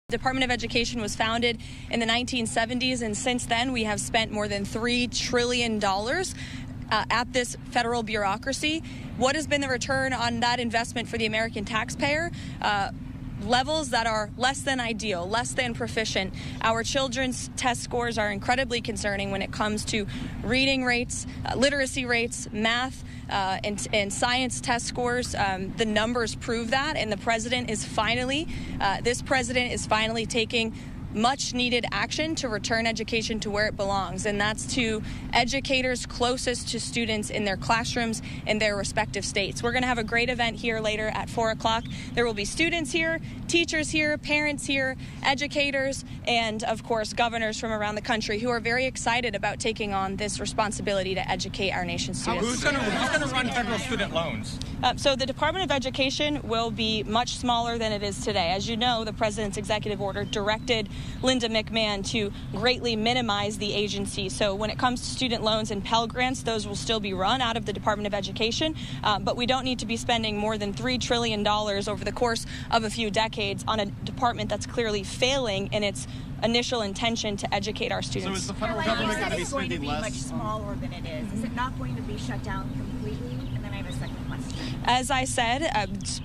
Department of Education was founded in the 1970s, and since then we have spent more than $3 trillion at this federal bureaucracy. What has been the return on that investment for the American taxpayer? Levels that are less than ideal, less than proficient. Our children's test scores are incredibly concerning when it comes to reading rates, literacy rates, math, and science test scores. The numbers prove that, and this president is finally taking much needed action to return education to where it belongs, and that's to educators closest to students in their classrooms in their respective states. We're going to have a great event here later at 4 o'clock. There will be students here, teachers here, parents here, educators, and of course governors from around the country who are very excited about taking on this responsibility to educate our nation's students. Who's going to run federal student loans? So the Department of Education will be much smaller than it is today. As you know, the president's executive order directed Linda McMahon to greatly minimize the agency. So when it comes to student loans and Pell Grants, those will still be run out of the Department of Education, but we don't need to be spending more than $3 trillion over the course of a few decades on a department that's clearly failing in its initial intention to educate our students. So is the federal government going to be spending less? Much smaller than it is. Is it not going to be shut down completely? And then I have a second question. As I said,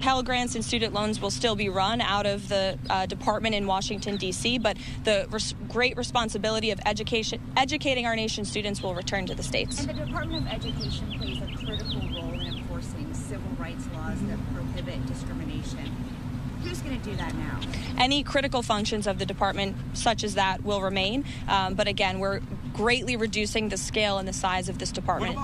Pell Grants and student loans will still be run out of the department in Washington, D.C., but the great responsibility of educating our nation's students will return to the states. And the Department of Education plays a critical role in enforcing civil rights laws that prohibit discrimination. Who's going to do that now? Any critical functions of the department, such as that, will remain. But again, we're greatly reducing the scale and the size of this department.